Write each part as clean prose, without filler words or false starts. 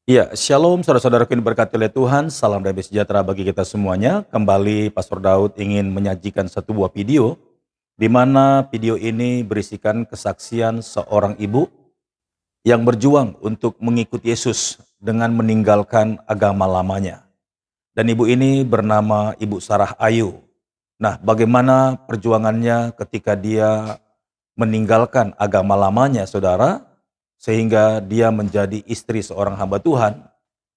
Ya, shalom saudara-saudaraku yang diberkati oleh Tuhan, salam damai sejahtera bagi kita semuanya. Kembali Pastor Daud ingin menyajikan satu buah video, di mana video ini berisikan kesaksian seorang ibu yang berjuang untuk mengikuti Yesus dengan meninggalkan agama lamanya. Dan ibu ini bernama Ibu Sarah Ayu. Nah, bagaimana perjuangannya ketika dia meninggalkan agama lamanya, saudara, sehingga dia menjadi istri seorang hamba Tuhan.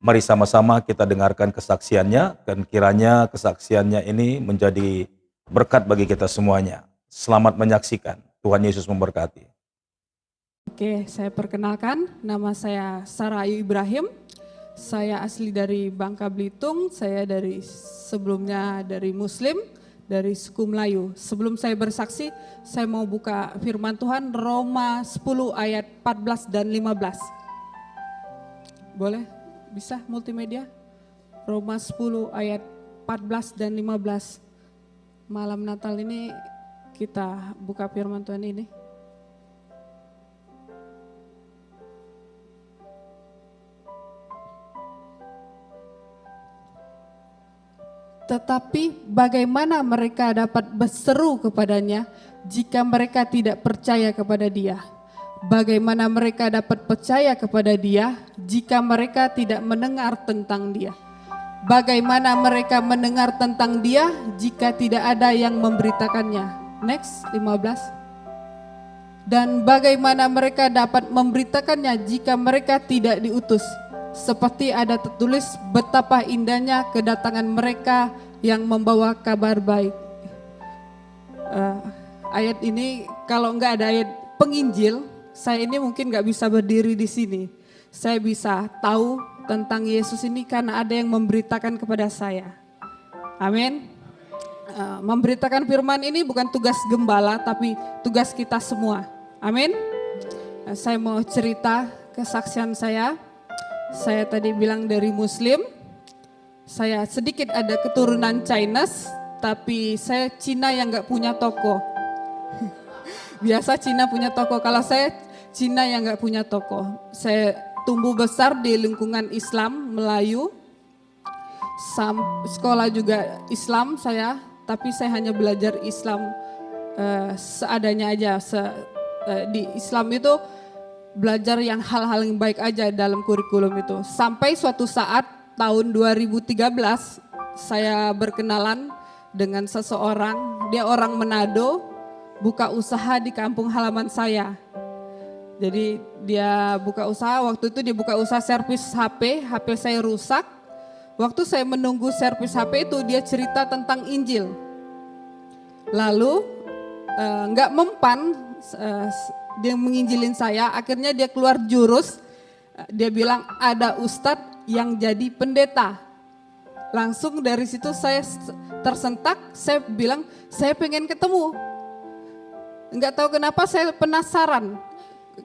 Mari sama-sama kita dengarkan kesaksiannya, dan kiranya kesaksiannya ini menjadi berkat bagi kita semuanya. Selamat menyaksikan. Tuhan Yesus memberkati. Oke, saya perkenalkan, nama saya Sarah Ayu Ibrahim. Saya asli dari Bangka Belitung, saya sebelumnya dari Muslim, dari suku Melayu. Sebelum saya bersaksi, saya mau buka firman Tuhan Roma 10 ayat 14 dan 15. Boleh? Bisa multimedia? Roma 10 ayat 14 dan 15. Malam Natal ini kita buka firman Tuhan ini. Tetapi bagaimana mereka dapat berseru kepadanya jika mereka tidak percaya kepada dia? Bagaimana mereka dapat percaya kepada dia jika mereka tidak mendengar tentang dia? Bagaimana mereka mendengar tentang dia jika tidak ada yang memberitakannya? Next, 15. Dan bagaimana mereka dapat memberitakannya jika mereka tidak diutus? Seperti ada tertulis betapa indahnya kedatangan mereka yang membawa kabar baik. Ayat ini kalau enggak ada ayat penginjil, saya ini mungkin enggak bisa berdiri di sini. Saya bisa tahu tentang Yesus ini karena ada yang memberitakan kepada saya. Amin. Memberitakan firman ini bukan tugas gembala tapi tugas kita semua. Amin. Saya mau cerita kesaksian saya. Saya tadi bilang dari Muslim, saya sedikit ada keturunan Chinese, tapi saya Cina yang gak punya toko. Biasa Cina punya toko, kalau saya Cina yang gak punya toko. Saya tumbuh besar di lingkungan Islam, Melayu, sekolah juga Islam saya, tapi saya hanya belajar Islam seadanya aja. Di Islam itu belajar yang hal-hal yang baik aja dalam kurikulum itu. Sampai suatu saat tahun 2013 saya berkenalan dengan seseorang, dia orang Manado, buka usaha di kampung halaman saya. Jadi dia buka usaha, waktu itu dia buka usaha servis HP saya rusak. Waktu saya menunggu servis HP itu dia cerita tentang Injil. Lalu nggak mempan, dia menginjilin saya, akhirnya dia keluar jurus, dia bilang ada ustadz yang jadi pendeta. Langsung dari situ saya tersentak, saya bilang saya pengen ketemu. Enggak tahu kenapa saya penasaran,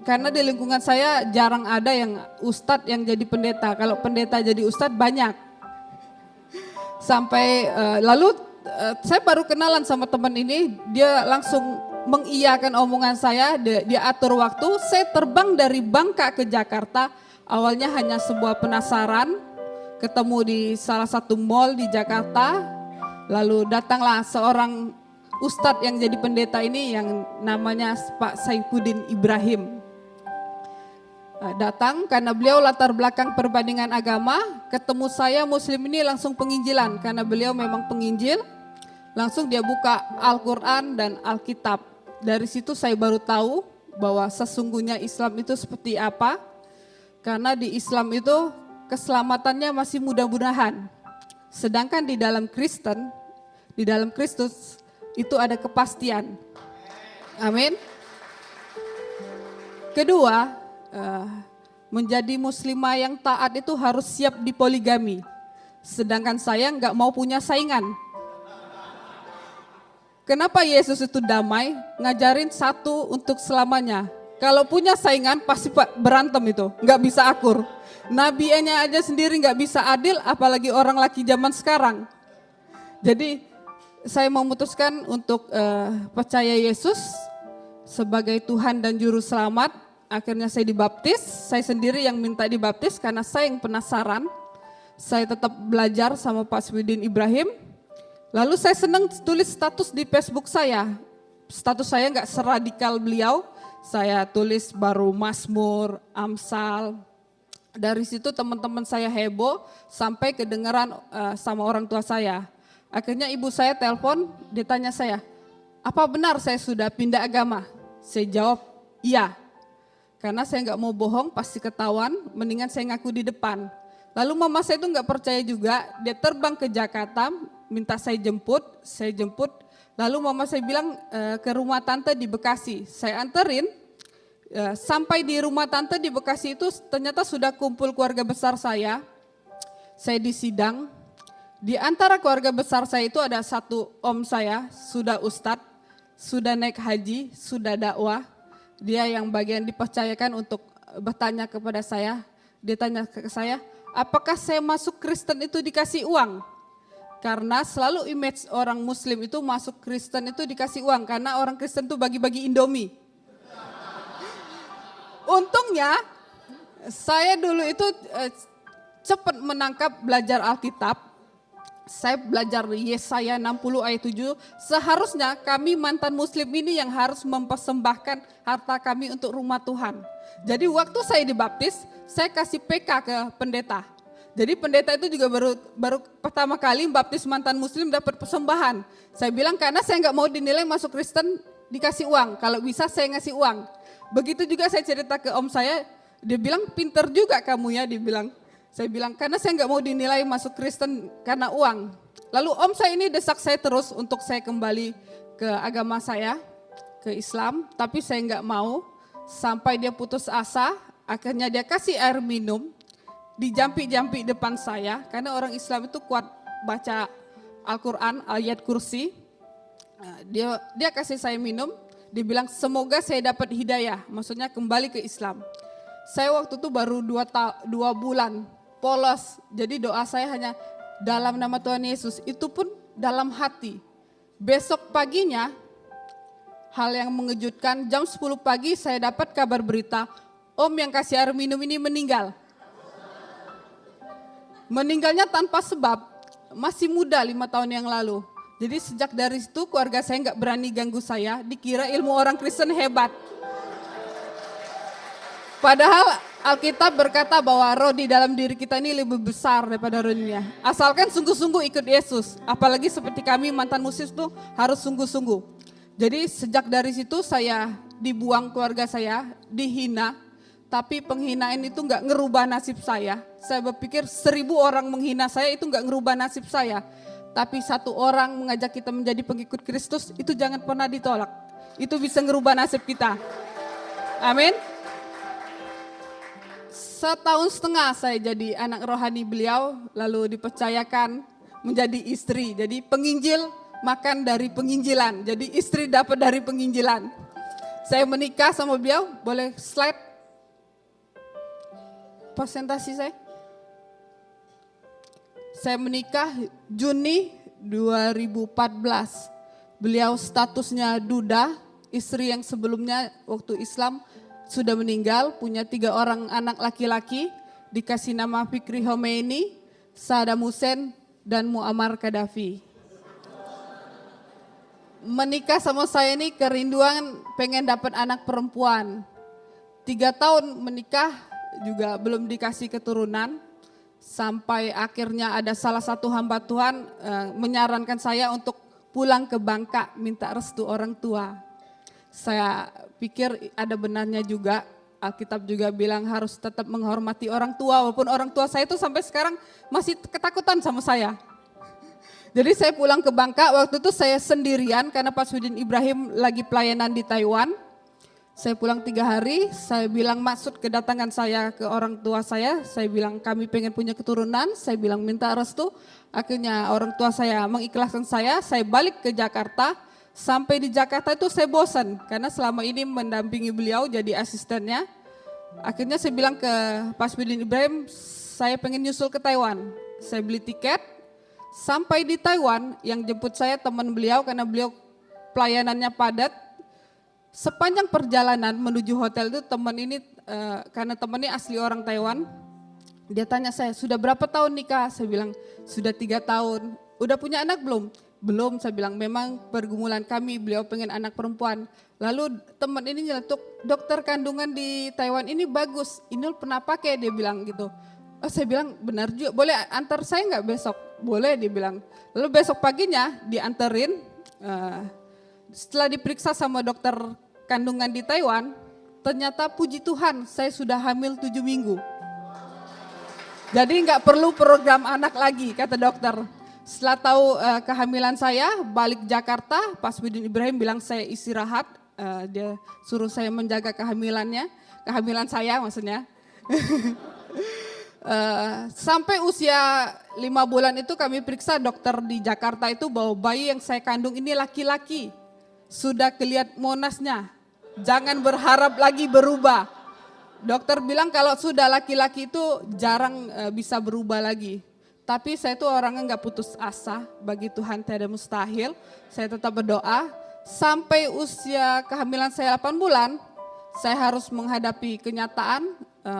karena di lingkungan saya jarang ada yang ustadz yang jadi pendeta, kalau pendeta jadi ustadz banyak. Sampai lalu saya baru kenalan sama teman ini, dia langsung mengiyakan omongan saya, dia atur waktu, saya terbang dari Bangka ke Jakarta, awalnya hanya sebuah penasaran, ketemu di salah satu mall di Jakarta, lalu datanglah seorang ustadz yang jadi pendeta ini yang namanya Pak Saifuddin Ibrahim. Datang karena beliau latar belakang perbandingan agama, ketemu saya Muslim ini langsung penginjilan, karena beliau memang penginjil, langsung dia buka Al-Quran dan Alkitab. Dari situ saya baru tahu bahwa sesungguhnya Islam itu seperti apa. Karena di Islam itu keselamatannya masih mudah-mudahan. Sedangkan di dalam Kristen, di dalam Kristus itu ada kepastian. Amin. Kedua, menjadi muslimah yang taat itu harus siap dipoligami. Sedangkan saya nggak mau punya saingan. Kenapa Yesus itu damai, ngajarin satu untuk selamanya. Kalau punya saingan pasti berantem itu, nggak bisa akur. Nabi-nya aja sendiri nggak bisa adil, apalagi orang laki zaman sekarang. Jadi saya memutuskan untuk percaya Yesus sebagai Tuhan dan Juru Selamat. akhirnya saya dibaptis. Saya sendiri yang minta dibaptis karena saya yang penasaran. Saya tetap belajar sama Pak Swidin Ibrahim. Lalu saya senang tulis status di Facebook saya. Status saya nggak seradikal beliau. Saya tulis baru Mazmur, Amsal. Dari situ teman-teman saya heboh sampai kedengaran sama orang tua saya. Akhirnya ibu saya telepon, ditanya saya, apa benar saya sudah pindah agama? Saya jawab, iya. Karena saya nggak mau bohong, pasti ketahuan, mendingan saya ngaku di depan. Lalu mama saya itu nggak percaya juga, dia terbang ke Jakarta, minta saya jemput. Lalu mama saya bilang ke rumah tante di Bekasi, saya anterin. Sampai di rumah tante di Bekasi itu ternyata sudah kumpul keluarga besar saya disidang. Di antara keluarga besar saya itu ada satu om saya, sudah ustadz, sudah naik haji, sudah dakwah. Dia yang bagian dipercayakan untuk bertanya kepada saya. Dia tanya ke saya, apakah saya masuk Kristen itu dikasih uang? Karena selalu image orang Muslim itu masuk Kristen itu dikasih uang, karena orang Kristen itu bagi-bagi Indomie. Untungnya saya dulu itu cepat menangkap belajar Alkitab. Saya belajar Yesaya 60 ayat 7, seharusnya kami mantan muslim ini yang harus mempersembahkan harta kami untuk rumah Tuhan. Jadi waktu saya dibaptis, saya kasih PK ke pendeta. Jadi pendeta itu juga baru pertama kali baptis mantan muslim dapat persembahan. Saya bilang karena saya nggak mau dinilai masuk Kristen dikasih uang, kalau bisa saya ngasih uang. Begitu juga saya cerita ke om saya, dia bilang pinter juga kamu ya, dia bilang. Saya bilang karena saya nggak mau dinilai masuk Kristen karena uang. Lalu om saya ini desak saya terus untuk saya kembali ke agama saya, ke Islam. Tapi saya nggak mau, sampai dia putus asa. Akhirnya dia kasih air minum, dijampi-jampi depan saya. Karena orang Islam itu kuat baca Al-Quran, ayat kursi. Dia kasih saya minum, dia bilang semoga saya dapat hidayah, maksudnya kembali ke Islam. Saya waktu itu baru 2 bulan polos, jadi doa saya hanya dalam nama Tuhan Yesus, itu pun dalam hati. Besok paginya, hal yang mengejutkan, jam 10 pagi saya dapat kabar berita, om yang kasih air minum ini meninggal. Meninggalnya tanpa sebab, masih muda 5 tahun yang lalu. Jadi sejak dari situ keluarga saya nggak berani ganggu saya, dikira ilmu orang Kristen hebat. Padahal Alkitab berkata bahwa roh di dalam diri kita ini lebih besar daripada roh dunia. Asalkan sungguh-sungguh ikut Yesus. Apalagi seperti kami mantan muslim itu harus sungguh-sungguh. Jadi sejak dari situ saya dibuang keluarga saya, dihina. Tapi penghinaan itu gak ngerubah nasib saya. Saya berpikir 1000 orang menghina saya itu gak ngerubah nasib saya. Tapi 1 orang mengajak kita menjadi pengikut Kristus itu jangan pernah ditolak. Itu bisa ngerubah nasib kita. Amin. 1,5 tahun saya jadi anak rohani beliau, lalu dipercayakan menjadi istri. Jadi penginjil makan dari penginjilan, jadi istri dapat dari penginjilan. Saya menikah sama beliau, boleh slide presentasi saya. Saya menikah Juni 2014, beliau statusnya duda, istri yang sebelumnya waktu Islam sudah meninggal, punya 3 orang anak laki-laki, dikasih nama Fikri Khomeini, Saddam Hussein, dan Muammar Gaddafi. Menikah sama saya ini kerinduan pengen dapat anak perempuan. 3 tahun menikah juga belum dikasih keturunan, sampai akhirnya ada salah satu hamba Tuhan menyarankan saya untuk pulang ke Bangka, minta restu orang tua. Saya pikir ada benarnya juga, Alkitab juga bilang harus tetap menghormati orang tua, walaupun orang tua saya itu sampai sekarang masih ketakutan sama saya. Jadi saya pulang ke Bangka, waktu itu saya sendirian karena Pak Swidin Ibrahim lagi pelayanan di Taiwan. Saya pulang 3 hari, saya bilang maksud kedatangan saya ke orang tua saya bilang kami pengen punya keturunan, saya bilang minta restu. Akhirnya orang tua saya mengikhlaskan saya balik ke Jakarta. Sampai di Jakarta itu saya bosan karena selama ini mendampingi beliau jadi asistennya. Akhirnya saya bilang ke Pak Swidin Ibrahim, saya pengen nyusul ke Taiwan. Saya beli tiket, sampai di Taiwan yang jemput saya teman beliau karena beliau pelayanannya padat. Sepanjang perjalanan menuju hotel itu teman ini, karena teman ini asli orang Taiwan, dia tanya saya, sudah berapa tahun nikah? Saya bilang, sudah 3 tahun. Udah punya anak belum? Belum, saya bilang, memang pergumulan kami, beliau pengen anak perempuan. Lalu teman ini nyeletuk, dokter kandungan di Taiwan ini bagus, Inul pernah pakai, dia bilang gitu. Oh, saya bilang, benar juga, boleh antar saya nggak besok? Boleh, dia bilang. Lalu besok paginya dianterin, setelah diperiksa sama dokter kandungan di Taiwan, ternyata puji Tuhan saya sudah hamil 7 minggu. Jadi nggak perlu program anak lagi, kata dokter. Setelah tahu kehamilan saya, balik Jakarta, Pak Swidin Ibrahim bilang saya istirahat. Dia suruh saya menjaga kehamilan saya maksudnya. Sampai usia 5 bulan itu kami periksa dokter di Jakarta itu bahwa bayi yang saya kandung ini laki-laki. Sudah kelihatan monasnya, jangan berharap lagi berubah. Dokter bilang kalau sudah laki-laki itu jarang bisa berubah lagi. Tapi saya itu orangnya nggak putus asa, bagi Tuhan tiada mustahil. Saya tetap berdoa, sampai usia kehamilan saya 8 bulan, saya harus menghadapi kenyataan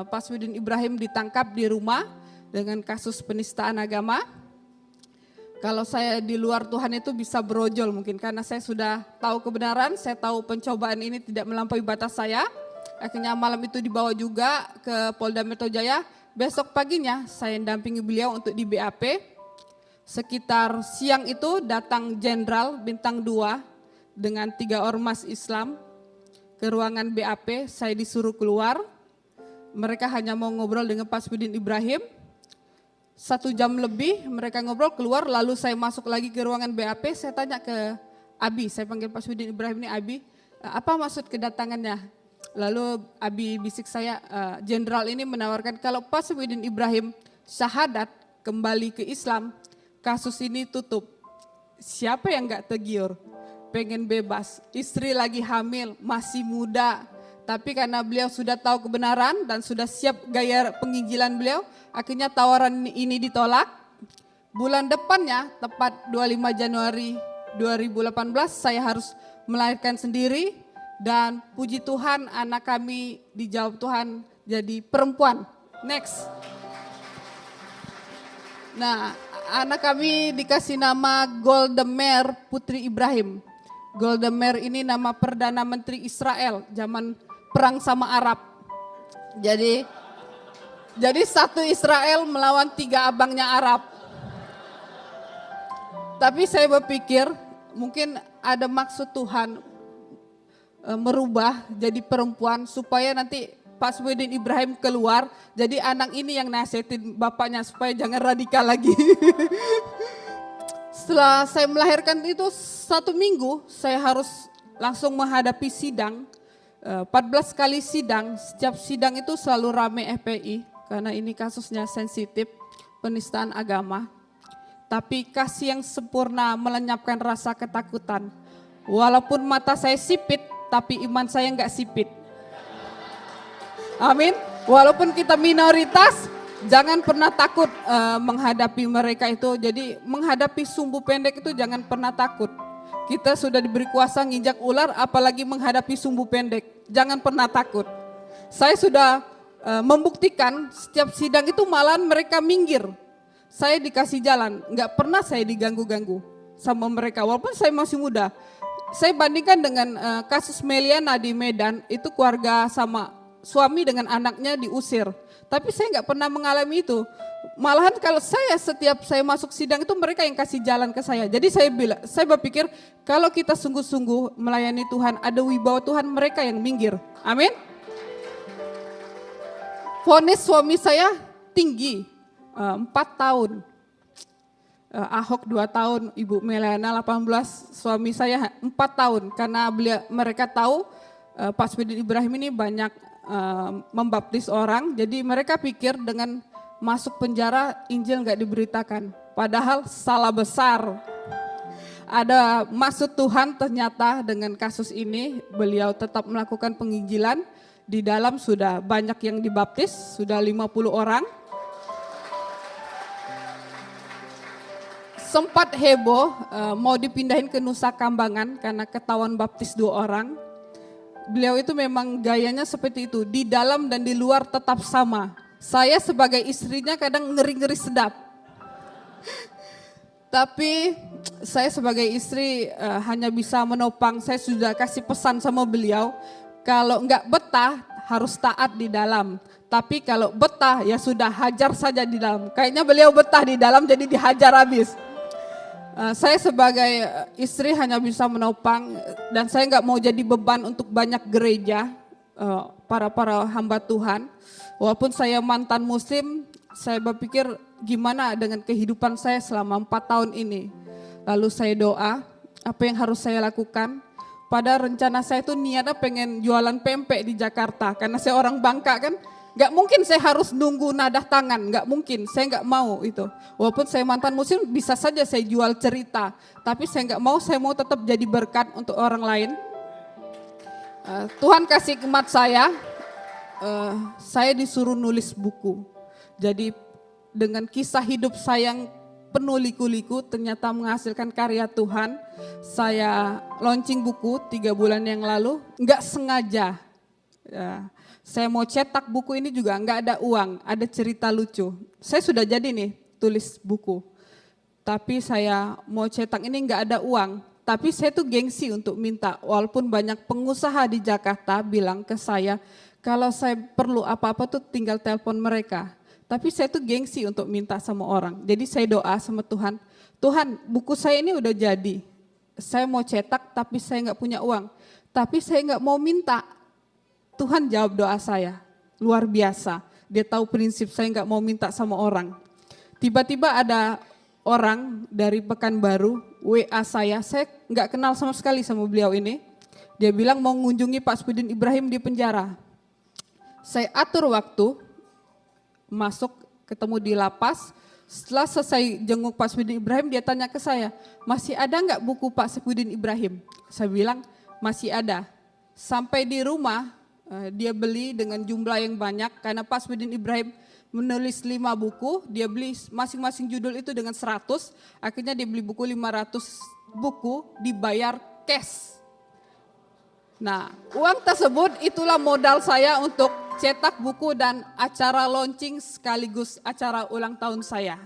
Pak Swidin Ibrahim ditangkap di rumah dengan kasus penistaan agama. Kalau saya di luar Tuhan itu bisa berojol mungkin, karena saya sudah tahu kebenaran, saya tahu pencobaan ini tidak melampaui batas saya. Akhirnya malam itu dibawa juga ke Polda Metro Jaya. Besok paginya saya dampingi beliau untuk di BAP. Sekitar siang itu datang Jenderal Bintang 2 dengan 3 ormas Islam ke ruangan BAP. Saya disuruh keluar. Mereka hanya mau ngobrol dengan Pak Swidin Ibrahim. 1 jam lebih mereka ngobrol keluar, lalu saya masuk lagi ke ruangan BAP. Saya tanya ke Abi, saya panggil Pak Swidin Ibrahim ini Abi, apa maksud kedatangannya? Lalu Abi bisik saya, Jenderal ini menawarkan kalau Pak Swidin Ibrahim syahadat kembali ke Islam, kasus ini tutup. Siapa yang gak tergiur? Pengen bebas, istri lagi hamil, masih muda. Tapi karena beliau sudah tahu kebenaran dan sudah siap gaya penginjilan beliau, akhirnya tawaran ini ditolak. Bulan depannya, tepat 25 Januari 2018, saya harus melahirkan sendiri. Dan puji Tuhan anak kami dijawab Tuhan jadi perempuan. Next. Nah, anak kami dikasih nama Goldamer Putri Ibrahim. Goldamer ini nama Perdana Menteri Israel zaman perang sama Arab. Jadi satu Israel melawan 3 abangnya Arab. Tapi saya berpikir mungkin ada maksud Tuhan merubah jadi perempuan supaya nanti Pak Swidin Ibrahim keluar, jadi anak ini yang nasihatin bapaknya supaya jangan radikal lagi. Setelah saya melahirkan itu 1 minggu, saya harus langsung menghadapi sidang, 14 kali sidang. Setiap sidang itu selalu rame FPI karena ini kasusnya sensitif, penistaan agama. Tapi kasih yang sempurna melenyapkan rasa ketakutan. Walaupun mata saya sipit, tapi iman saya enggak sipit. Amin. Walaupun kita minoritas, jangan pernah takut menghadapi mereka itu. Jadi menghadapi sumbu pendek itu jangan pernah takut. Kita sudah diberi kuasa nginjak ular, apalagi menghadapi sumbu pendek. Jangan pernah takut. Saya sudah membuktikan setiap sidang itu malahan mereka minggir. Saya dikasih jalan, enggak pernah saya diganggu-ganggu sama mereka. Walaupun saya masih muda. Saya bandingkan dengan kasus Meliana di Medan, itu keluarga sama suami dengan anaknya diusir. Tapi saya nggak pernah mengalami itu. Malahan kalau setiap saya masuk sidang itu mereka yang kasih jalan ke saya. Jadi saya berpikir kalau kita sungguh-sungguh melayani Tuhan, ada wibawa Tuhan, mereka yang minggir. Amin. Vonis suami saya tinggi, 4 tahun. Ahok 2 tahun, Ibu Meliana 18, suami saya 4 tahun. Karena mereka tahu Pak Swidin Ibrahim ini banyak membaptis orang, jadi mereka pikir dengan masuk penjara Injil nggak diberitakan. Padahal salah besar. Ada maksud Tuhan ternyata dengan kasus ini, beliau tetap melakukan penginjilan. Di dalam sudah banyak yang dibaptis, sudah 50 orang. Sempat heboh mau dipindahin ke Nusa Kambangan karena ketahuan baptis 2 orang. beliau itu memang gayanya seperti itu, di dalam dan di luar tetap sama. Saya sebagai istrinya kadang ngeri-ngeri sedap. Tapi saya sebagai istri hanya bisa menopang. Saya sudah kasih pesan sama beliau, kalau enggak betah harus taat di dalam. Tapi kalau betah ya sudah hajar saja di dalam. Kayaknya beliau betah di dalam jadi dihajar habis. Saya sebagai istri hanya bisa menopang dan saya enggak mau jadi beban untuk banyak gereja, para hamba Tuhan. Walaupun saya mantan muslim, saya berpikir gimana dengan kehidupan saya selama 4 tahun ini. Lalu saya doa, apa yang harus saya lakukan? Pada rencana saya itu niatnya pengen jualan pempek di Jakarta. Karena saya orang Bangka kan, gak mungkin saya harus nunggu nadah tangan, gak mungkin, saya gak mau itu. Walaupun saya mantan muslim bisa saja saya jual cerita. Tapi saya gak mau, saya mau tetap jadi berkat untuk orang lain. Tuhan kasih hikmat saya disuruh nulis buku. Jadi dengan kisah hidup saya yang penuh liku-liku ternyata menghasilkan karya Tuhan. Saya launching buku 3 bulan yang lalu, enggak sengaja. Saya mau cetak buku ini juga enggak ada uang, ada cerita lucu. Saya sudah jadi nih tulis buku. Tapi saya mau cetak ini enggak ada uang. Tapi saya tuh gengsi untuk minta, walaupun banyak pengusaha di Jakarta bilang ke saya, kalau saya perlu apa-apa tuh tinggal telepon mereka. Tapi saya tuh gengsi untuk minta sama orang. Jadi saya doa sama Tuhan, Tuhan buku saya ini udah jadi. Saya mau cetak tapi saya gak punya uang. Tapi saya gak mau minta. Tuhan jawab doa saya, luar biasa. Dia tahu prinsip saya gak mau minta sama orang. Tiba-tiba ada orang dari Pekanbaru, WA saya gak kenal sama sekali sama beliau ini. Dia bilang mau mengunjungi Pak Spudin Ibrahim di penjara. Saya atur waktu, masuk ketemu di lapas. Setelah selesai jenguk Pak Spudin Ibrahim, dia tanya ke saya, masih ada nggak buku Pak Spudin Ibrahim? Saya bilang masih ada. Sampai di rumah dia beli dengan jumlah yang banyak karena Pak Spudin Ibrahim menulis 5 buku, dia beli masing-masing judul itu dengan 100, akhirnya dia beli buku 500 buku, dibayar cash. Nah, uang tersebut itulah modal saya untuk cetak buku dan acara launching sekaligus acara ulang tahun saya.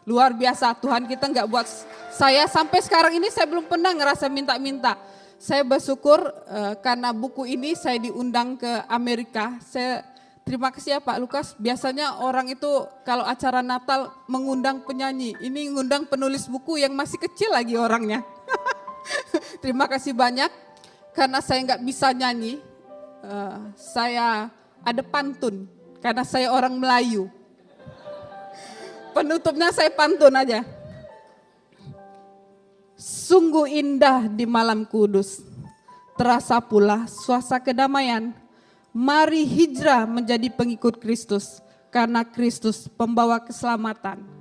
Luar biasa, Tuhan kita nggak buat saya sampai sekarang ini saya belum pernah ngerasa minta-minta. Saya bersyukur karena buku ini saya diundang ke Amerika. Saya terima kasih ya Pak Lukas. Biasanya orang itu kalau acara Natal mengundang penyanyi, ini mengundang penulis buku yang masih kecil lagi orangnya. Terima kasih banyak. Karena saya nggak bisa nyanyi, saya ada pantun, karena saya orang Melayu. Penutupnya saya pantun aja. Sungguh indah di malam kudus, terasa pula suasana kedamaian. Mari hijrah menjadi pengikut Kristus, karena Kristus pembawa keselamatan.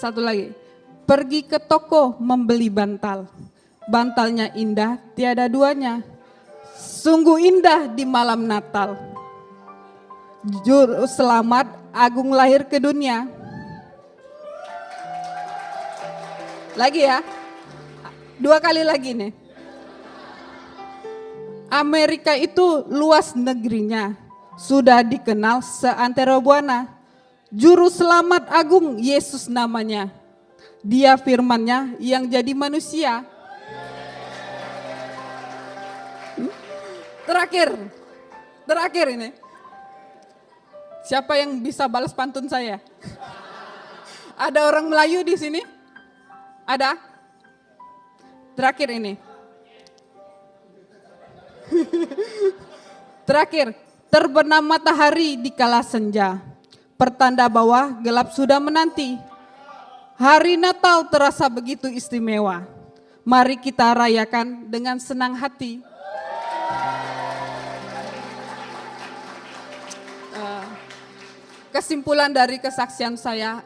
Satu lagi, pergi ke toko membeli bantal. Bantalnya indah, tiada duanya. Sungguh indah di malam Natal. Juru selamat agung lahir ke dunia. Lagi ya, 2 kali lagi nih. Amerika itu luas negerinya, sudah dikenal seantero buana. Juru selamat agung Yesus namanya. Dia firman-Nya yang jadi manusia. Terakhir ini. Siapa yang bisa balas pantun saya? Ada orang Melayu di sini? Ada? Terakhir ini. Terakhir, terbenam matahari di kala senja. Pertanda bahwa gelap sudah menanti. Hari Natal terasa begitu istimewa. Mari kita rayakan dengan senang hati. Kesimpulan dari kesaksian saya,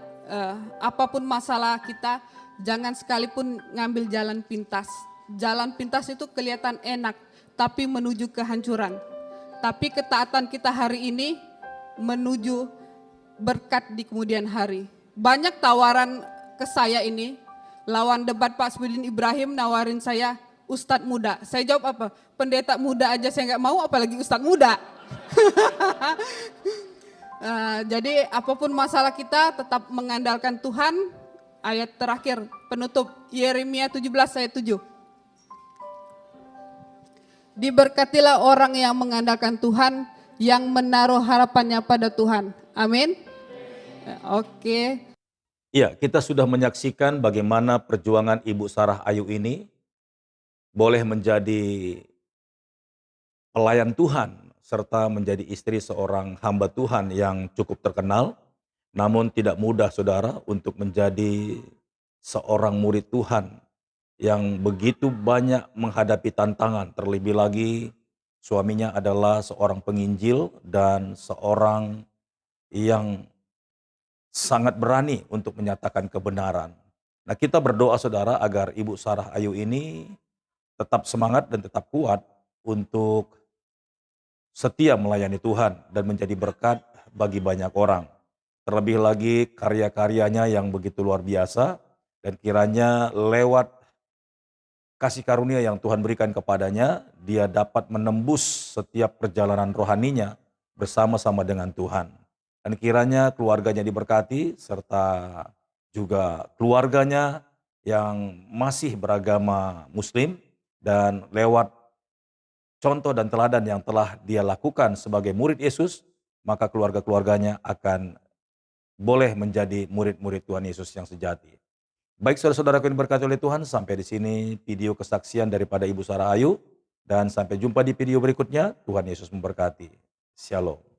apapun masalah kita, jangan sekalipun ngambil jalan pintas. Jalan pintas itu kelihatan enak, tapi menuju kehancuran. Tapi ketaatan kita hari ini menuju berkat di kemudian hari. Banyak tawaran ke saya ini, lawan debat Pak Sudin Ibrahim nawarin saya Ustadz muda. Saya jawab apa? Pendeta muda aja saya nggak mau, apalagi Ustadz muda. Jadi apapun masalah kita tetap mengandalkan Tuhan. Ayat terakhir penutup Yeremia 17 ayat 7. Diberkatilah orang yang mengandalkan Tuhan, yang menaruh harapannya pada Tuhan. Amin. Oke. Ya, kita sudah menyaksikan bagaimana perjuangan Ibu Sarah Ayu ini boleh menjadi pelayan Tuhan serta menjadi istri seorang hamba Tuhan yang cukup terkenal. Namun tidak mudah saudara untuk menjadi seorang murid Tuhan yang begitu banyak menghadapi tantangan. Terlebih lagi suaminya adalah seorang penginjil dan seorang yang sangat berani untuk menyatakan kebenaran. Nah, kita berdoa saudara agar Ibu Sarah Ayu ini tetap semangat dan tetap kuat untuk setia melayani Tuhan dan menjadi berkat bagi banyak orang. Terlebih lagi karya-karyanya yang begitu luar biasa, dan kiranya lewat kasih karunia yang Tuhan berikan kepadanya, dia dapat menembus setiap perjalanan rohaninya bersama-sama dengan Tuhan. Dan kiranya keluarganya diberkati, serta juga keluarganya yang masih beragama Muslim, dan lewat contoh dan teladan yang telah dia lakukan sebagai murid Yesus, maka keluarga-keluarganya akan boleh menjadi murid-murid Tuhan Yesus yang sejati. Baik saudara-saudaraku yang diberkati oleh Tuhan, sampai di sini video kesaksian daripada Ibu Sarah Ayu, dan sampai jumpa di video berikutnya. Tuhan Yesus memberkati. Shalom.